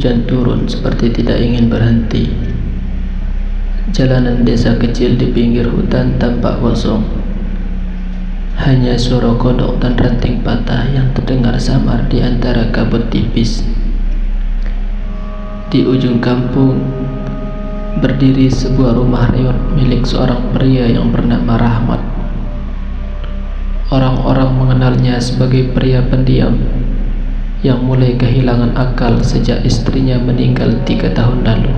Hujan turun seperti tidak ingin berhenti. Jalanan desa kecil di pinggir hutan tampak kosong. Hanya suara kodok dan ranting patah yang terdengar samar di antara kabut tipis. Di ujung kampung berdiri sebuah rumah reot milik seorang pria yang bernama Rahmat. Orang-orang mengenalnya sebagai pria pendiam yang mulai kehilangan akal sejak istrinya meninggal 3 tahun lalu.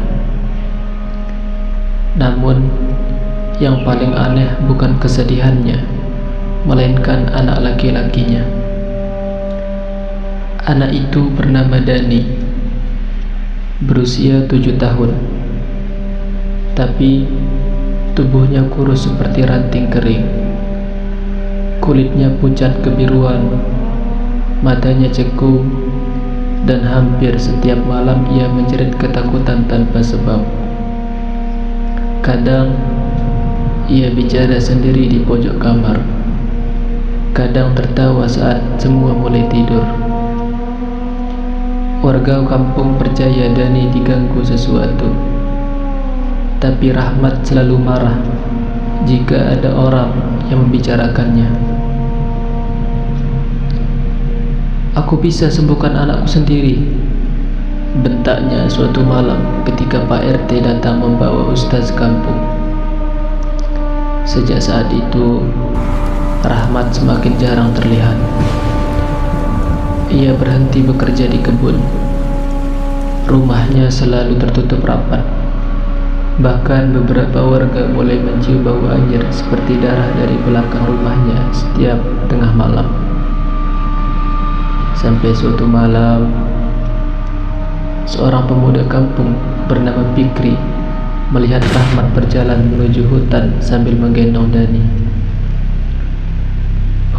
Namun, yang paling aneh bukan kesedihannya, melainkan anak laki-lakinya. Anak itu bernama Dani, berusia 7 tahun, tapi tubuhnya kurus seperti ranting kering. Kulitnya pucat kebiruan, matanya cekung, dan hampir setiap malam ia menjerit ketakutan tanpa sebab. Kadang ia bicara sendiri di pojok kamar, kadang tertawa saat semua mulai tidur. Warga kampung percaya Dani diganggu sesuatu, tapi Rahmat selalu marah jika ada orang yang membicarakannya. "Aku bisa sembuhkan anakku sendiri," bentaknya suatu malam ketika Pak RT datang membawa ustaz kampung. Sejak saat itu, Rahmat semakin jarang terlihat. Ia berhenti bekerja di kebun. Rumahnya selalu tertutup rapat. Bahkan beberapa warga mulai mencium bau anjir seperti darah dari belakang rumahnya setiap tengah malam. Sampai suatu malam, seorang pemuda kampung bernama Fikri melihat Rahmat berjalan menuju hutan sambil menggendong Dani.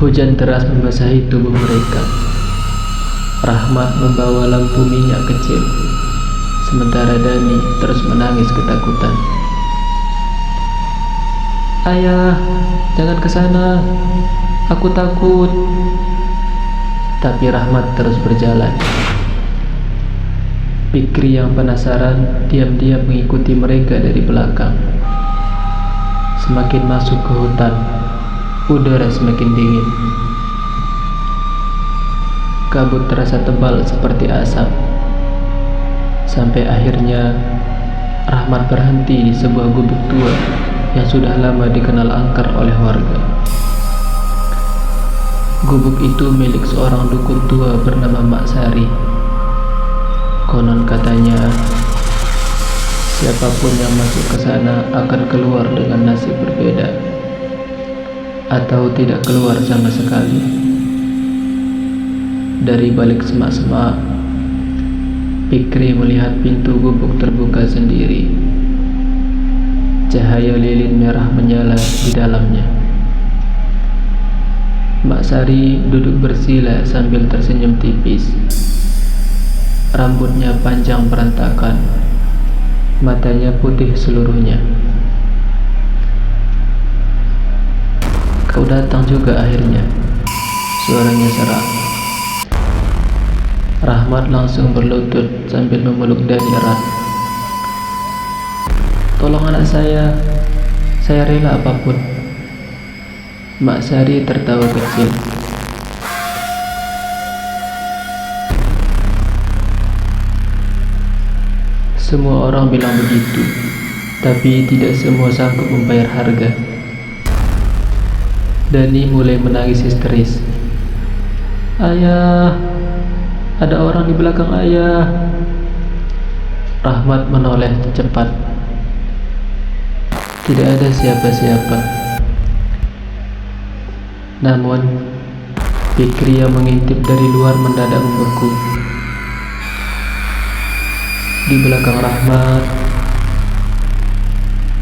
Hujan deras membasahi tubuh mereka. Rahmat membawa lampu minyak kecil, sementara Dani terus menangis ketakutan. "Ayah, jangan ke sana. Aku takut." Tapi Rahmat terus berjalan. Fikri yang penasaran diam-diam mengikuti mereka dari belakang. Semakin masuk ke hutan, udara semakin dingin. Kabut terasa tebal seperti asap. Sampai akhirnya Rahmat berhenti di sebuah gubuk tua yang sudah lama dikenal angker oleh warga. Gubuk itu milik seorang dukun tua bernama Mak Sari. Konon katanya, siapapun yang masuk ke sana akan keluar dengan nasib berbeda, atau tidak keluar sama sekali. Dari balik semak-semak, Fikri melihat pintu gubuk terbuka sendiri. Cahaya lilin merah menyala di dalamnya. Mak Sari duduk bersila sambil tersenyum tipis. Rambutnya panjang berantakan, matanya putih seluruhnya. "Kau datang juga akhirnya," suaranya serak. Rahmat langsung berlutut sambil memeluk Dani erat. "Tolong anak saya rela apapun." Mak Sari tertawa kecil. Semua orang bilang begitu, tapi tidak semua sanggup membayar harga. Dani mulai menangis histeris. "Ayah, ada orang di belakang ayah." Rahmat menoleh cepat. Tidak ada siapa-siapa. Namun, Fikri yang mengintip dari luar mendadak membeku. Di belakang Rahmat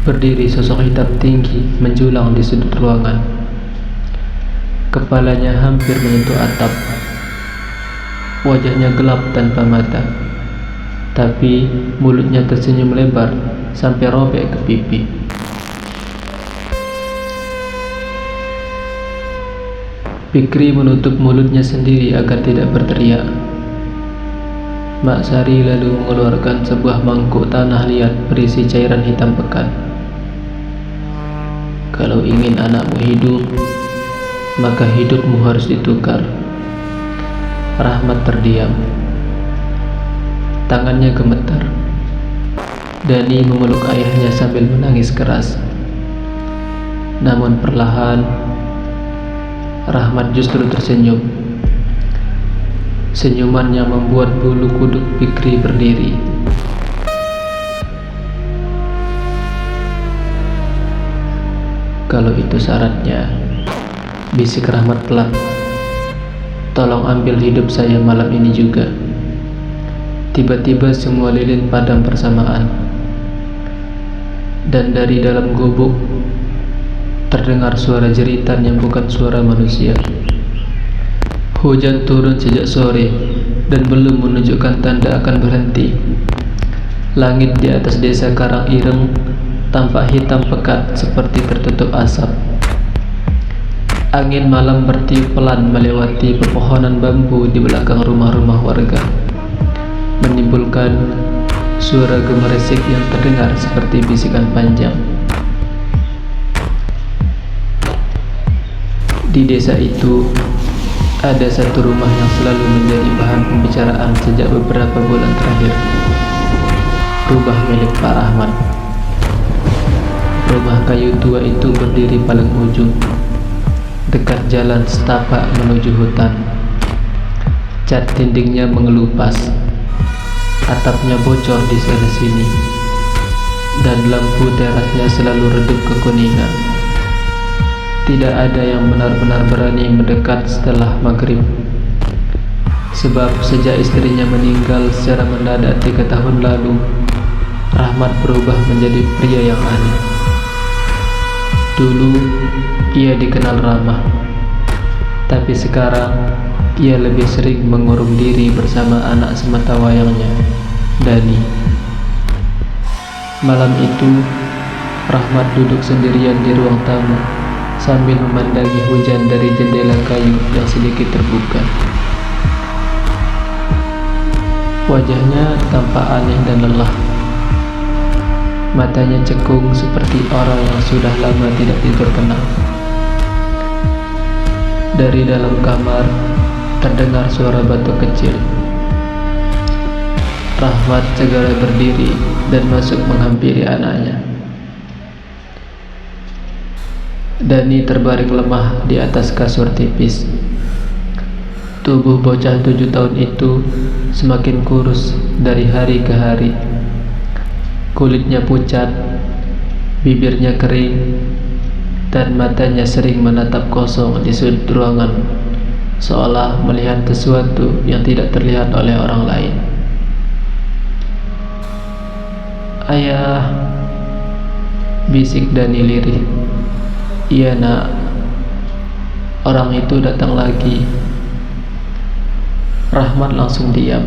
berdiri sosok hitam tinggi menjulang di sudut ruangan. Kepalanya hampir menyentuh atap. Wajahnya gelap tanpa mata, tapi mulutnya tersenyum lebar sampai robek ke pipi. Fikri menutup mulutnya sendiri agar tidak berteriak. Mak Sari lalu mengeluarkan sebuah mangkuk tanah liat berisi cairan hitam pekat. Kalau ingin anakmu hidup, maka hidupmu harus ditukar. Rahmat terdiam. Tangannya gemetar. Dani memeluk ayahnya sambil menangis keras. Namun perlahan, Rahmat justru tersenyum. Senyuman yang membuat bulu kuduk Fikri berdiri. Kalau itu syaratnya, bisik Rahmat pelan. Tolong ambil hidup saya malam ini juga. Tiba-tiba semua lilin padam bersamaan. Dan dari dalam gubuk terdengar suara jeritan yang bukan suara manusia. Hujan turun sejak sore dan belum menunjukkan tanda akan berhenti. Langit di atas desa Karangireng tampak hitam pekat seperti tertutup asap. Angin malam bertiup pelan melewati pepohonan bambu di belakang rumah-rumah warga, menimbulkan suara gemerisik yang terdengar seperti bisikan panjang. Di desa itu ada satu rumah yang selalu menjadi bahan pembicaraan sejak beberapa bulan terakhir. Rumah milik Pak Rahmat. Rumah kayu tua itu berdiri paling ujung, dekat jalan setapak menuju hutan. Cat dindingnya mengelupas, atapnya bocor di sana-sini, dan lampu terasnya selalu redup kekuningan. Tidak ada yang benar-benar berani mendekat setelah maghrib, sebab sejak istrinya meninggal secara mendadak 3 tahun lalu, Rahmat berubah menjadi pria yang aneh. Dulu ia dikenal ramah, tapi sekarang ia lebih sering mengurung diri bersama anak sematawayangnya, Dani. Malam itu, Rahmat duduk sendirian di ruang tamu sambil memandangi hujan dari jendela kayu yang sedikit terbuka. Wajahnya tampak aneh dan lelah. Matanya cekung seperti orang yang sudah lama tidak tidur tenang. Dari dalam kamar terdengar suara batuk kecil. Rahmat segera berdiri dan masuk menghampiri anaknya. Dani terbaring lemah di atas kasur tipis. Tubuh bocah 7 tahun itu semakin kurus dari hari ke hari. Kulitnya pucat, bibirnya kering, dan matanya sering menatap kosong di sudut ruangan, seolah melihat sesuatu yang tidak terlihat oleh orang lain. "Ayah," bisik Dani lirih. "Iya nak, orang itu datang lagi." Rahmat langsung diam.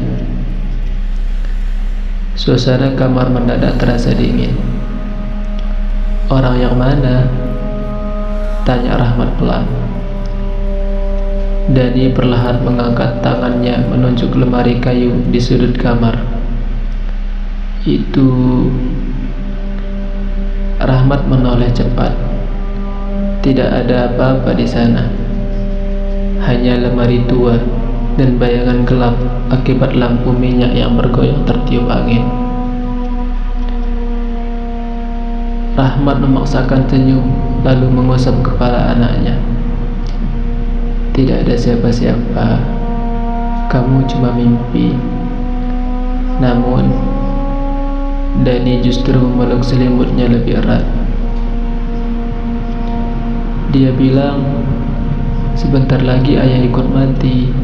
Suasana kamar mendadak terasa dingin. "Orang yang mana?" tanya Rahmat pelan. Dani perlahan mengangkat tangannya menunjuk lemari kayu di sudut kamar. "Itu..." Rahmat menoleh cepat. Tidak ada apa-apa di sana. Hanya lemari tua dan bayangan gelap akibat lampu minyak yang bergoyang tertiup angin. Rahmat memaksakan senyum lalu mengusap kepala anaknya. "Tidak ada siapa-siapa. Kamu cuma mimpi." Namun Dani justru memeluk selimutnya lebih erat. Dia bilang, "Sebentar lagi ayah ikut mati."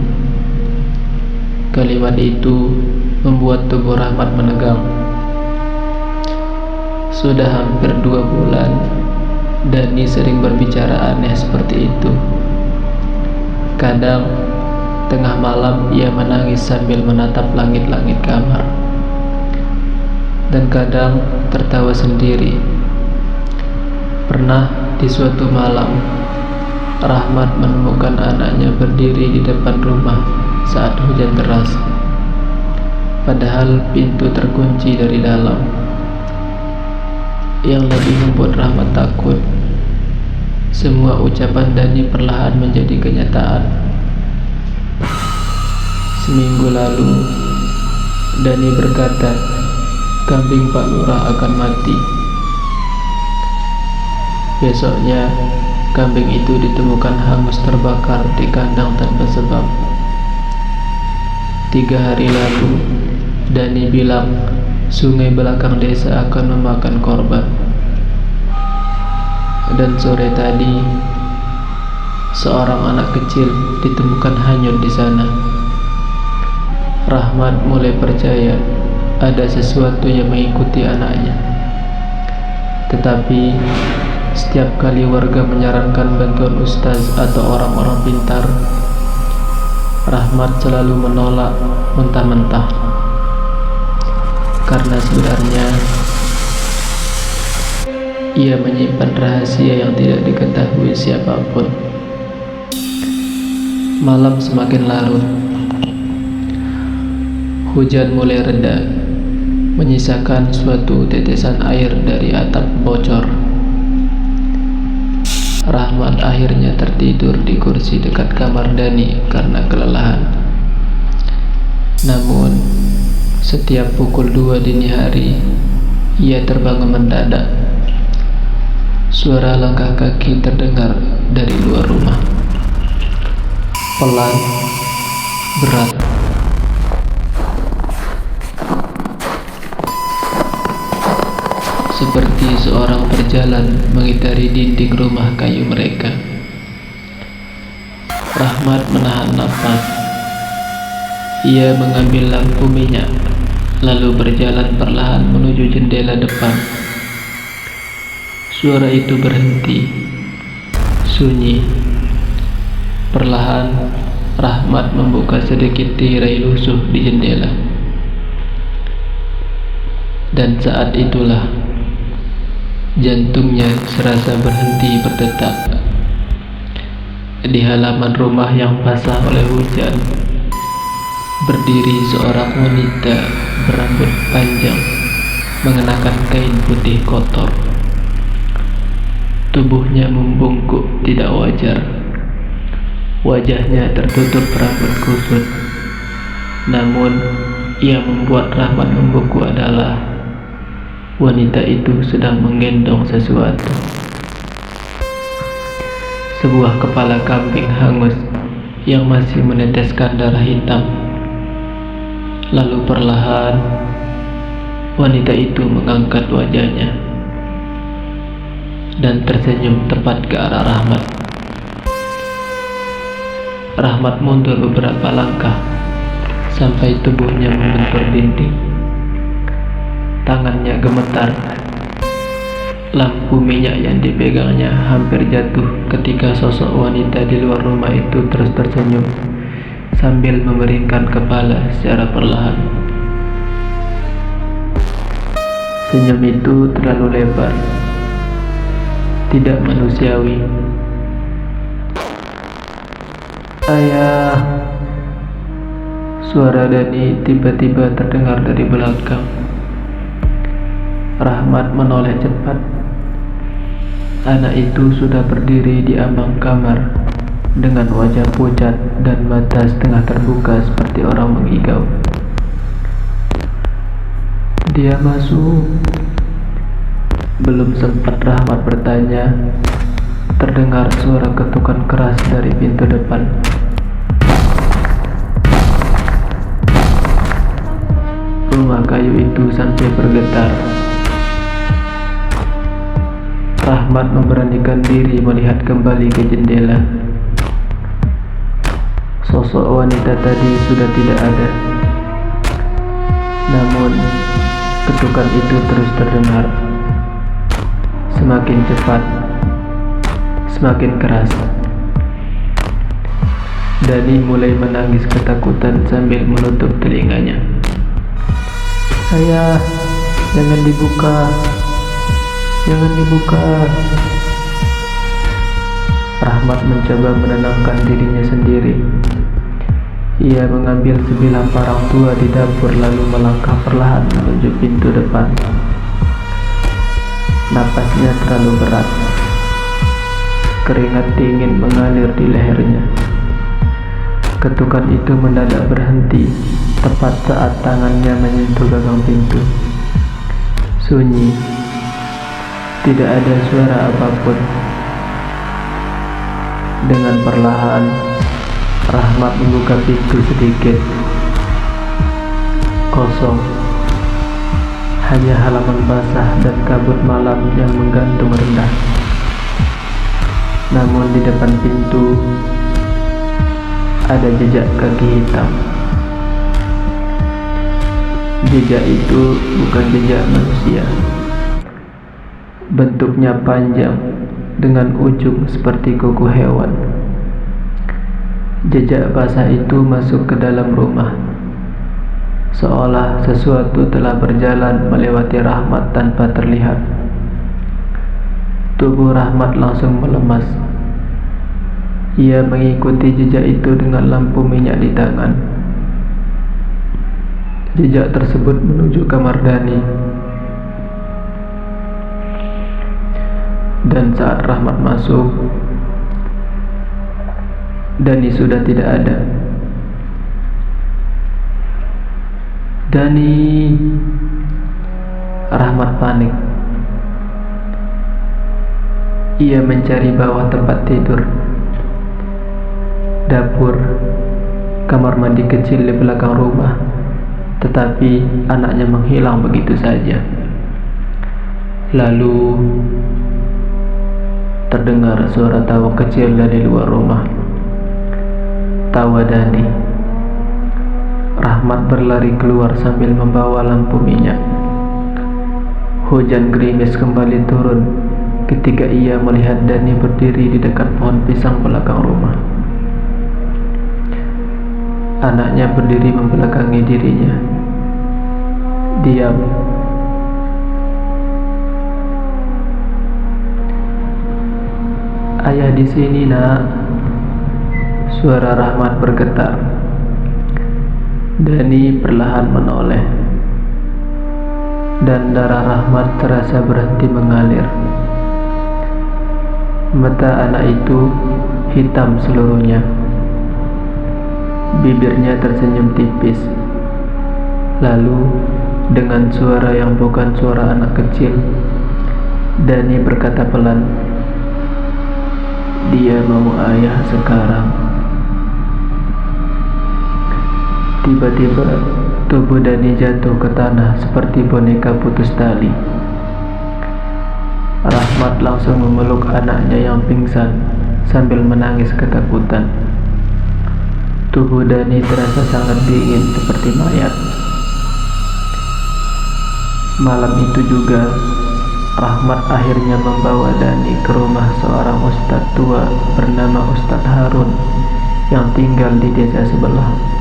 Kalimat itu membuat tubuh Rahmat menegang. Sudah hampir 2 bulan Dani sering berbicara aneh seperti itu. Kadang tengah malam ia menangis sambil menatap langit-langit kamar, dan kadang tertawa sendiri. Pernah di suatu malam, Rahmat menemukan anaknya berdiri di depan rumah saat hujan deras. padahal pintu terkunci dari dalam. Yang lebih membuat Rahmat takut, semua ucapan Dani perlahan menjadi kenyataan. Seminggu lalu, Dani berkata, kambing Pak Lurah akan mati. Besoknya, kambing itu ditemukan hangus terbakar di kandang tanpa sebab. 3 hari lalu, Dani bilang sungai belakang desa akan memakan korban. Dan sore tadi, seorang anak kecil ditemukan hanyut di sana. Rahmat mulai percaya ada sesuatu yang mengikuti anaknya. Tetapi setiap kali warga menyarankan bantuan ustaz atau orang-orang pintar, Rahmat selalu menolak mentah-mentah. Karena sebenarnya ia menyimpan rahasia yang tidak diketahui siapapun. Malam semakin larut. Hujan mulai reda, menyisakan suatu tetesan air dari atap bocor. Rahmat akhirnya tertidur di kursi dekat kamar Dani karena kelelahan. Namun, setiap pukul 2 dini hari, ia terbangun mendadak. Suara langkah kaki terdengar dari luar rumah. Pelan, berat. Seperti seorang berjalan mengitari dinding rumah kayu mereka. Rahmat menahan napas. Ia mengambil lampu minyak, lalu berjalan perlahan menuju jendela depan. Suara itu berhenti, sunyi. Perlahan, Rahmat membuka sedikit tirai lusuh di jendela. Dan saat itulah jantungnya serasa berhenti berdetak. Di halaman rumah yang basah oleh hujan, berdiri seorang wanita berambut panjang, mengenakan kain putih kotor. Tubuhnya membungkuk tidak wajar. Wajahnya tertutup rambut kusut. Namun, yang membuat Rahmat membeku adalah wanita itu sedang menggendong sesuatu. Sebuah kepala kambing hangus yang masih meneteskan darah hitam. Lalu perlahan, wanita itu mengangkat wajahnya dan tersenyum tepat ke arah Rahmat. Rahmat mundur beberapa langkah sampai tubuhnya membentur dinding. Tangannya gemetar. Lampu minyak yang dipegangnya hampir jatuh ketika sosok wanita di luar rumah itu terus tersenyum sambil memeringkan kepala secara perlahan. Senyum itu terlalu lebar, tidak manusiawi. "Ayah!" Suara Dani tiba-tiba terdengar dari belakang. Rahmat menoleh cepat. Anak itu sudah berdiri di ambang kamar dengan wajah pucat dan mata setengah terbuka seperti orang mengigau. "Dia masuk." Belum sempat Rahmat bertanya, terdengar suara ketukan keras dari pintu depan. Rumah kayu itu sampai bergetar. Rahmat memberanikan diri melihat kembali ke jendela. Sosok wanita tadi sudah tidak ada. Namun, ketukan itu terus terdengar. Semakin cepat, semakin keras. Dani mulai menangis ketakutan sambil menutup telinganya. "Ayah, jangan dibuka. Jangan dibuka." Rahmat mencoba menenangkan dirinya sendiri. Ia mengambil sebilah parang tua di dapur lalu melangkah perlahan menuju pintu depan. Napasnya terlalu berat. Keringat dingin mengalir di lehernya. Ketukan itu mendadak berhenti tepat saat tangannya menyentuh gagang pintu. Sunyi. Tidak ada suara apapun. Dengan perlahan, Rahmat membuka pintu sedikit. Kosong. Hanya halaman basah dan kabut malam yang menggantung rendah. Namun di depan pintu ada jejak kaki hitam. Jejak itu bukan jejak manusia. Bentuknya panjang dengan ujung seperti kuku hewan. Jejak basah itu masuk ke dalam rumah, seolah sesuatu telah berjalan melewati Rahmat tanpa terlihat. Tubuh Rahmat langsung melemas. Ia mengikuti jejak itu dengan lampu minyak di tangan. Jejak tersebut menuju kamar Dani. Dan saat Rahmat masuk, Dani sudah tidak ada. Dani. Rahmat panik. Ia mencari bawah tempat tidur, dapur, kamar mandi kecil di belakang rumah, tetapi anaknya menghilang begitu saja. Lalu terdengar suara tawa kecil dari luar rumah. Tawa Dani. Rahmat berlari keluar sambil membawa lampu minyak. Hujan gerimis kembali turun ketika ia melihat Dani berdiri di dekat pohon pisang belakang rumah. Anaknya berdiri membelakangi dirinya. Diam. Ayah di sini, Nak. Suara Rahmat bergetar. Dani perlahan menoleh, dan darah Rahmat terasa berhenti mengalir. Mata anak itu hitam seluruhnya. Bibirnya tersenyum tipis. Lalu dengan suara yang bukan suara anak kecil, Dani berkata pelan, "Dia mau ayah sekarang." Tiba-tiba tubuh Dani jatuh ke tanah seperti boneka putus tali. Rahmat langsung memeluk anaknya yang pingsan sambil menangis ketakutan. Tubuh Dani terasa sangat dingin seperti mayat. Malam itu juga Rahmat akhirnya membawa Dani ke rumah seorang ustadz tua bernama Ustadz Harun yang tinggal di desa sebelah.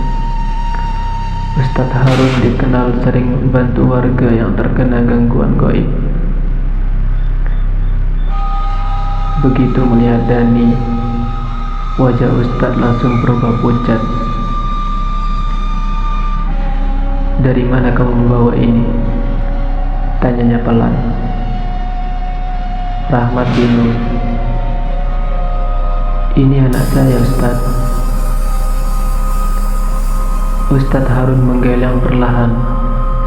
Ustadz Harun dikenal sering membantu warga yang terkena gangguan gaib. Begitu melihat Dani, wajah Ustadz langsung berubah pucat. "Dari mana kamu membawa ini?" tanyanya pelan. Rahmat bingung. "Ini anak saya, Ustadz." Ustadz Harun menggeleng perlahan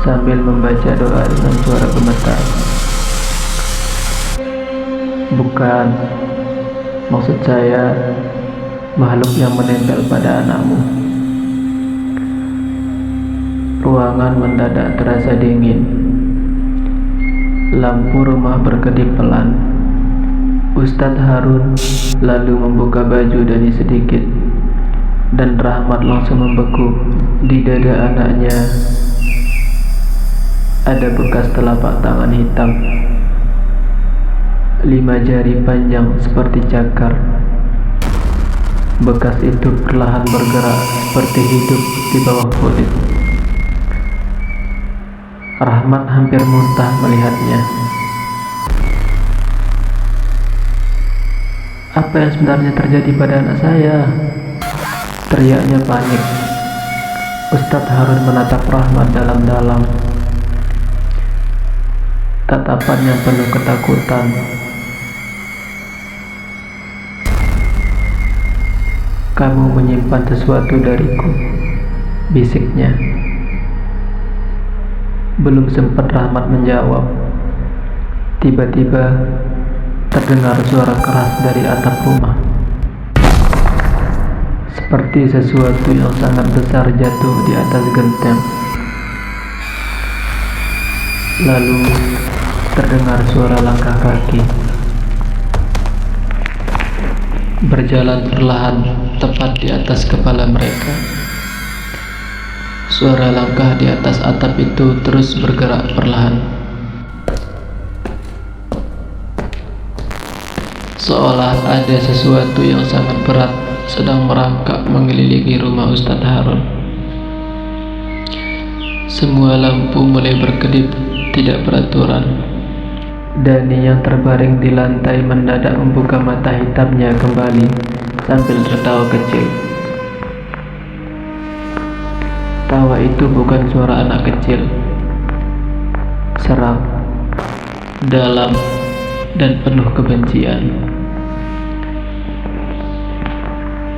sambil membaca doa dengan suara gemetar. "Bukan, maksud saya makhluk yang menempel pada anakmu." Ruangan mendadak terasa dingin. Lampu rumah berkedip pelan. Ustadz Harun lalu membuka baju Dani sedikit, dan Rahmat langsung membeku. Di dada anaknya ada bekas telapak tangan hitam. 5 jari panjang seperti cakar. Bekas itu perlahan bergerak seperti hidup di bawah kulit. Rahmat hampir muntah melihatnya. "Apa yang sebenarnya terjadi pada anak saya?" teriaknya panik. Ustadz Harun menatap Rahmat dalam-dalam. Tatapan yang penuh ketakutan. "Kamu menyimpan sesuatu dariku," bisiknya. Belum sempat Rahmat menjawab, tiba-tiba terdengar suara keras dari atap rumah. Seperti sesuatu yang sangat besar jatuh di atas genteng. Lalu terdengar suara langkah kaki berjalan perlahan tepat di atas kepala mereka. Suara langkah di atas atap itu terus bergerak perlahan, seolah ada sesuatu yang sangat berat sedang merangkak mengelilingi rumah Ustadz Harun. Semua lampu mulai berkedip tidak beraturan. Dani yang terbaring di lantai mendadak membuka mata hitamnya kembali sambil tertawa kecil. Tawa itu bukan suara anak kecil. Serak, dalam, dan penuh kebencian.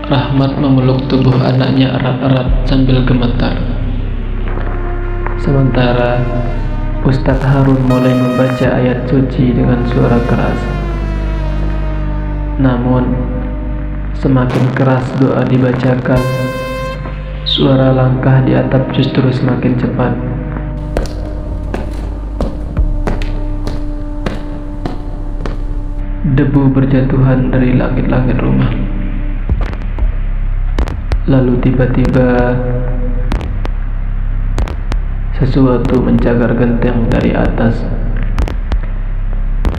Rahmat memeluk tubuh anaknya erat-erat sambil gemetar. Sementara Ustadz Harun mulai membaca ayat suci dengan suara keras. Namun, semakin keras doa dibacakan, suara langkah di atap justru semakin cepat. Debu berjatuhan dari langit-langit rumah. Lalu tiba-tiba sesuatu mencagar genteng dari atas.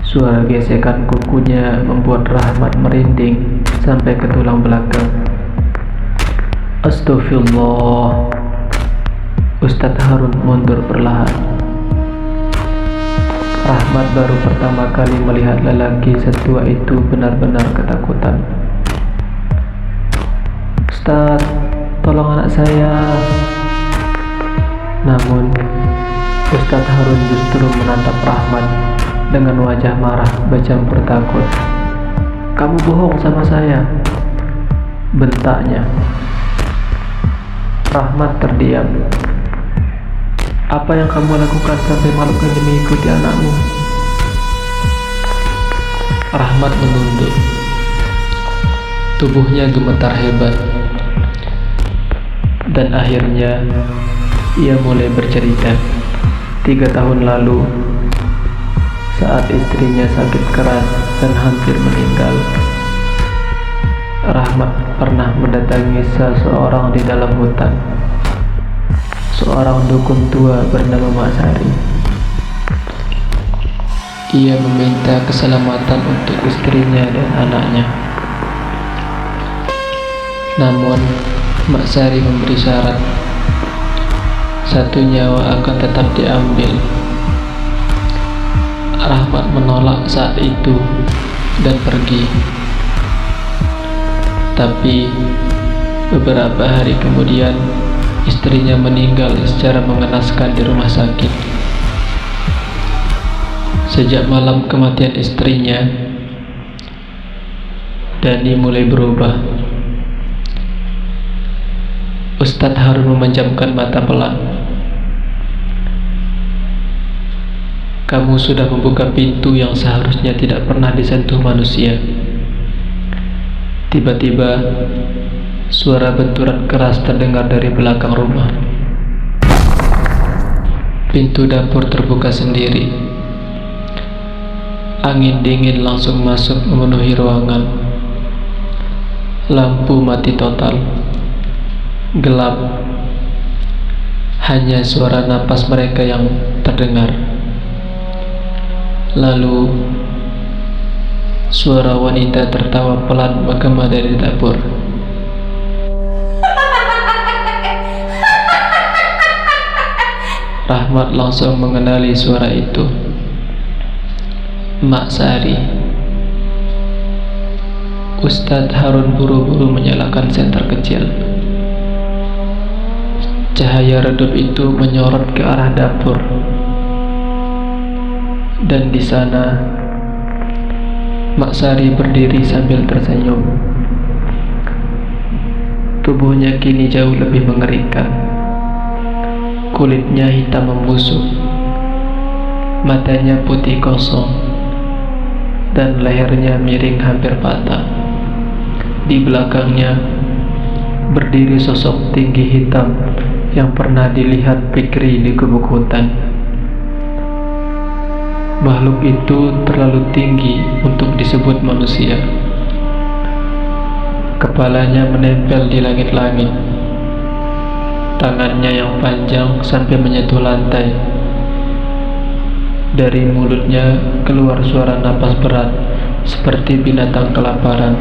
Suara gesekan kukunya membuat Rahmat merinding sampai ke tulang belakang. Astagfirullah. Ustadz Harun mundur perlahan. Rahmat baru pertama kali melihat lelaki setua itu benar-benar ketakutan. "Ustadz, tolong anak saya." Namun, Ustadz Harun justru menatap Rahmat dengan wajah marah bercampur takut. "Kamu bohong sama saya," bentaknya. Rahmat terdiam. "Apa yang kamu lakukan sampai malam ini mengikuti anakmu?" Rahmat menunduk. Tubuhnya gemetar hebat. Dan akhirnya ia mulai bercerita. 3 tahun lalu, saat istrinya sakit keras dan hampir meninggal, Rahmat pernah mendatangi seseorang di dalam hutan. Seorang dukun tua bernama Mak Sari. Ia meminta keselamatan untuk istrinya dan anaknya. Namun, Mak Sari memberi syarat. Satu nyawa akan tetap diambil. Rahmat menolak saat itu dan pergi. Tapi beberapa hari kemudian istrinya meninggal secara mengenaskan di rumah sakit. Sejak malam kematian istrinya, Dani mulai berubah. Ustadz Harun memejamkan mata pelan. "Kamu sudah membuka pintu yang seharusnya tidak pernah disentuh manusia." Tiba-tiba, suara benturan keras terdengar dari belakang rumah. Pintu dapur terbuka sendiri. Angin dingin langsung masuk memenuhi ruangan. Lampu mati total. Gelap. Hanya suara napas mereka yang terdengar. Lalu, suara wanita tertawa pelan menggema dari dapur. Rahmat langsung mengenali suara itu. Mak Sari. Ustadz Harun buru-buru menyalakan senter kecil. Cahaya redup itu menyorot ke arah dapur, dan di sana Mak Sari berdiri sambil tersenyum. Tubuhnya kini jauh lebih mengerikan. Kulitnya hitam membusuk, matanya putih kosong, dan lehernya miring hampir patah. Di belakangnya berdiri sosok tinggi hitam yang pernah dilihat Fikri di gubuk hutan. Makhluk itu terlalu tinggi untuk disebut manusia. Kepalanya menempel di langit-langit. Tangannya yang panjang sampai menyentuh lantai. Dari mulutnya keluar suara napas berat seperti binatang kelaparan.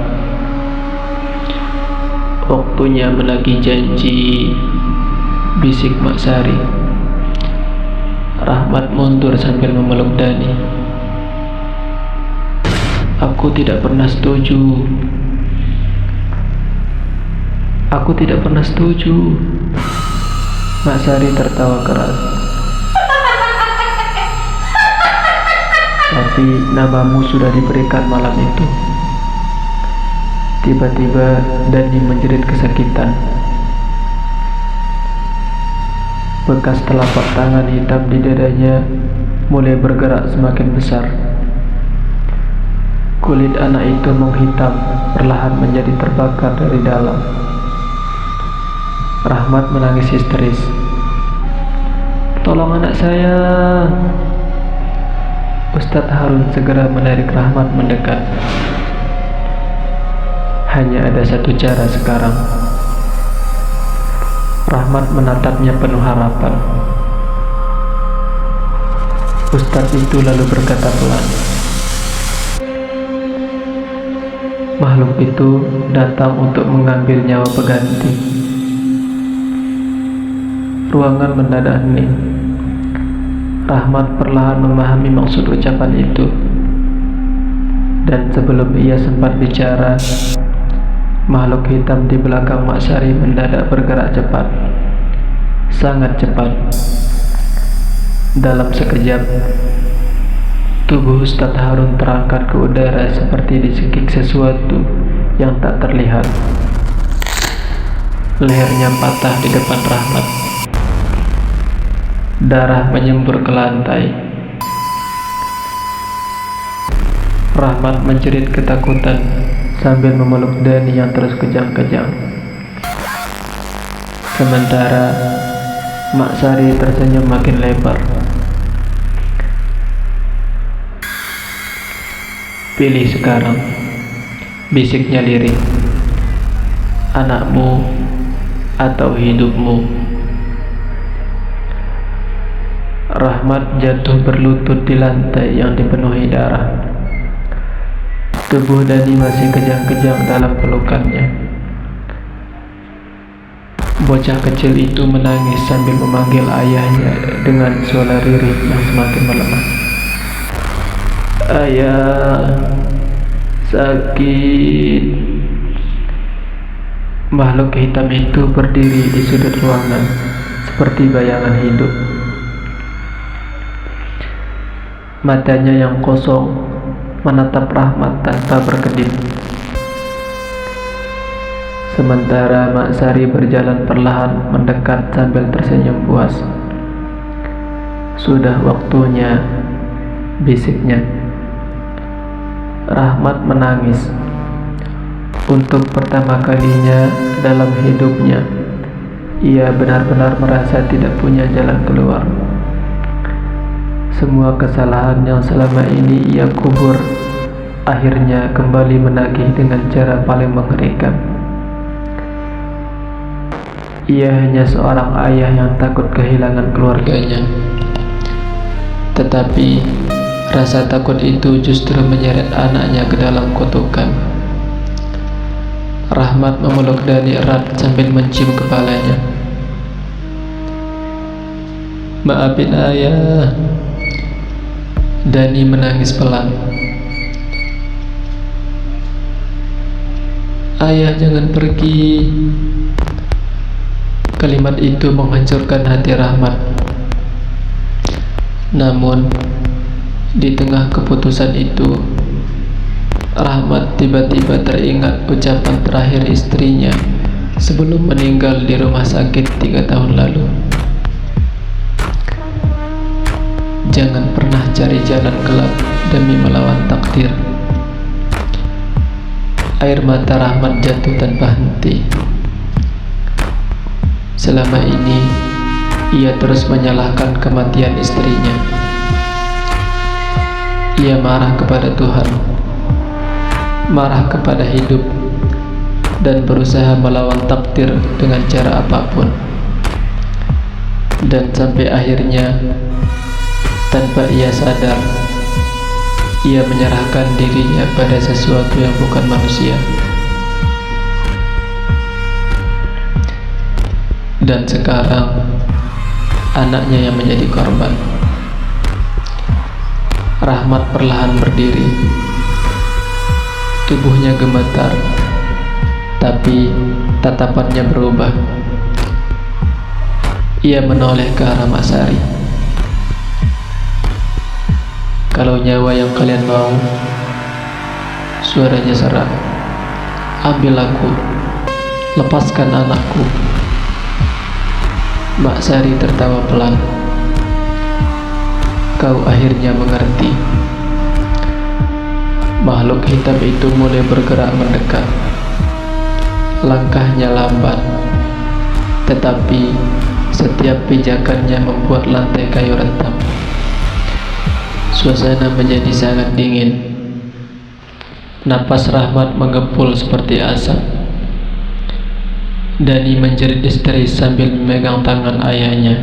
Waktunya menagih janji, bisik Mak Sari. Rahmat mundur sambil memeluk Dani. Aku tidak pernah setuju. Aku tidak pernah setuju. Mak Sari tertawa keras. Tapi namamu sudah diberikan malam itu. Tiba-tiba Dani menjerit kesakitan. Bekas telapak tangan hitam di dadanya mulai bergerak semakin besar. Kulit anak itu menghitam, perlahan menjadi terbakar dari dalam. Rahmat menangis histeris. Tolong anak saya. Ustadz Harun segera menarik Rahmat mendekat. Hanya ada satu cara sekarang. Rahmat menatapnya penuh harapan. Ustadz itu lalu berkata pelan, makhluk itu datang untuk mengambil nyawa peganti. Ruangan mendadak hening. Rahmat perlahan memahami maksud ucapan itu. Dan sebelum ia sempat bicara, makhluk hitam di belakang Mak Sari mendadak bergerak cepat. Sangat cepat. Dalam sekejap, tubuh Ustadz Harun terangkat ke udara seperti disekik sesuatu yang tak terlihat. Lehernya patah di depan Rahmat. Darah menyembur ke lantai. Rahmat menjerit ketakutan sambil memeluk Dani yang terus kejang-kejang. Sementara Mak Sari tersenyum makin lebar. Pilih sekarang, bisiknya lirih. Anakmu atau hidupmu. Rahmat jatuh berlutut di lantai yang dipenuhi darah. Tubuh Dani masih kejang-kejang dalam pelukannya. Bocah kecil itu menangis sambil memanggil ayahnya dengan suara lirih yang semakin melemah. Ayah, sakit. Makhluk hitam itu berdiri di sudut ruangan seperti bayangan hidup. Matanya yang kosong menatap Rahmat tanpa berkedip. Sementara Mak Sari berjalan perlahan mendekat sambil tersenyum puas. Sudah waktunya, bisiknya. Rahmat menangis. Untuk pertama kalinya dalam hidupnya, ia benar-benar merasa tidak punya jalan keluar. Semua kesalahan yang selama ini ia kubur akhirnya kembali menagih dengan cara paling mengerikan. Ia hanya seorang ayah yang takut kehilangan keluarganya. Tetapi rasa takut itu justru menyeret anaknya ke dalam kutukan. Rahmat memeluk Dani erat sambil mencium kepalanya. Maafin ayah. Dani menangis pelan. Ayah jangan pergi. Kalimat itu menghancurkan hati Rahmat. Namun, di tengah keputusan itu, Rahmat tiba-tiba teringat ucapan terakhir istrinya sebelum meninggal di rumah sakit 3 tahun lalu. Jangan pernah cari jalan gelap demi melawan takdir. Air mata Rahmat jatuh tanpa henti. Selama ini, ia terus menyalahkan kematian istrinya. Ia marah kepada Tuhan, marah kepada hidup, dan berusaha melawan takdir dengan cara apapun. Dan sampai akhirnya, tanpa ia sadar, ia menyerahkan dirinya pada sesuatu yang bukan manusia. Dan sekarang anaknya yang menjadi korban. Rahmat perlahan berdiri. Tubuhnya gemetar, tapi tatapannya berubah. Ia menoleh ke arah Mak Sari. "Kalau nyawa yang kalian mau," suaranya serak, "ambil aku, lepaskan anakku." Mak Sari tertawa pelan. "Kau akhirnya mengerti." Makhluk hitam itu mulai bergerak mendekat. Langkahnya lambat, tetapi setiap pijakannya membuat lantai kayu retak. Suasana menjadi sangat dingin. Napas Rahmat mengepul seperti asap. Dani menjerit histeris sambil memegang tangan ayahnya.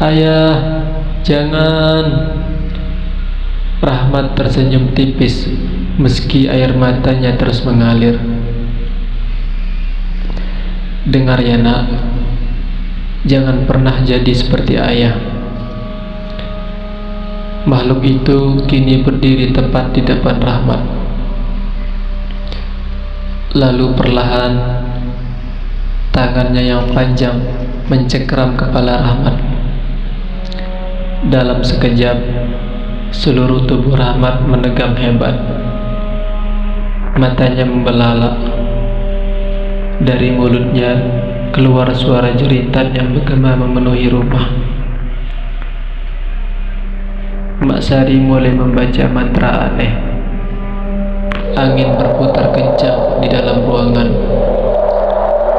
"Ayah, jangan!" Rahmat tersenyum tipis meski air matanya terus mengalir. "Dengar ya nak, jangan pernah jadi seperti ayah." Makhluk itu kini berdiri tepat di depan Rahmat. Lalu perlahan, tangannya yang panjang mencengkram kepala Rahmat. Dalam sekejap, seluruh tubuh Rahmat menegam hebat. Matanya membelalak. Dari mulutnya keluar suara jeritan yang bergema memenuhi rumah. Mak Sari mulai membaca mantra aneh. Angin berputar kencang di dalam ruangan.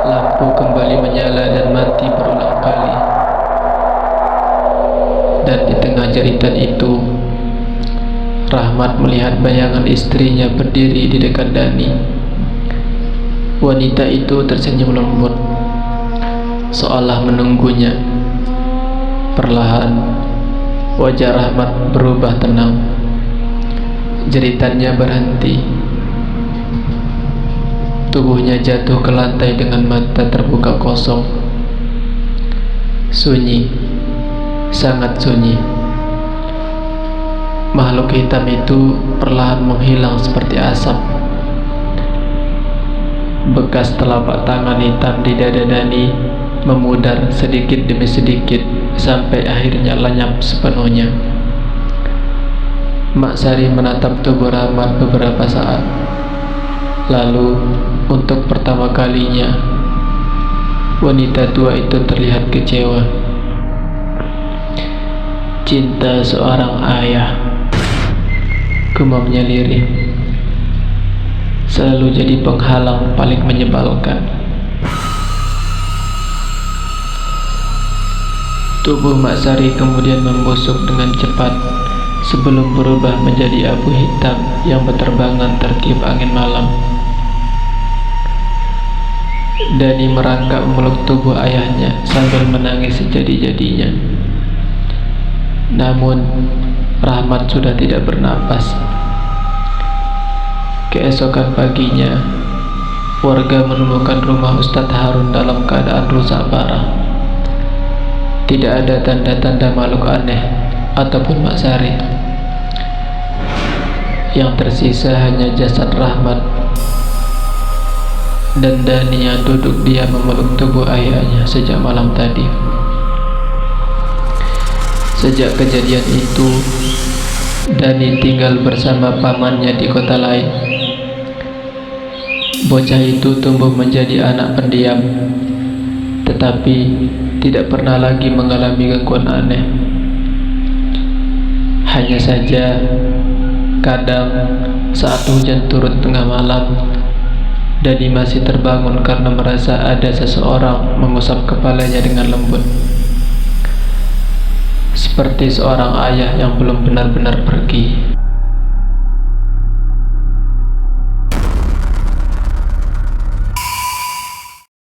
Lampu kembali menyala dan mati berulang kali. Dan di tengah jeritan itu, Rahmat melihat bayangan istrinya berdiri di dekat Dani. Wanita itu tersenyum lembut, seolah menunggunya. Perlahan, wajah Rahmat berubah tenang. Jeritannya berhenti. Tubuhnya jatuh ke lantai dengan mata terbuka kosong. Sunyi, sangat sunyi. Makhluk hitam itu perlahan menghilang seperti asap. Bekas telapak tangan hitam di dada Dani memudar sedikit demi sedikit sampai akhirnya lenyap sepenuhnya. Mak Sari menatap tubuh Rahmat beberapa saat. Lalu, untuk pertama kalinya, wanita tua itu terlihat kecewa. "Cinta seorang ayah," gumamnya lirih, "selalu jadi penghalang paling menyebalkan." Tubuh Mak Sari kemudian membusuk dengan cepat sebelum berubah menjadi abu hitam yang berterbangan tertiup angin malam. Dani merangkak memeluk tubuh ayahnya sambil menangis sejadi-jadinya. Namun, Rahmat sudah tidak bernapas. Keesokan paginya, warga menemukan rumah Ustadz Harun dalam keadaan rusak parah. Tidak ada tanda-tanda makhluk aneh ataupun Mak Sari. Yang tersisa hanya jasad Rahmat. dan Dani yang duduk diam memeluk tubuh ayahnya sejak malam tadi. Sejak kejadian itu, Dani tinggal bersama pamannya di kota lain. Bocah itu tumbuh menjadi anak pendiam, tetapi tidak pernah lagi mengalami gangguan aneh. Hanya saja, kadang saat hujan turun tengah malam, Dani masih terbangun karena merasa ada seseorang mengusap kepalanya dengan lembut, seperti seorang ayah yang belum benar-benar pergi.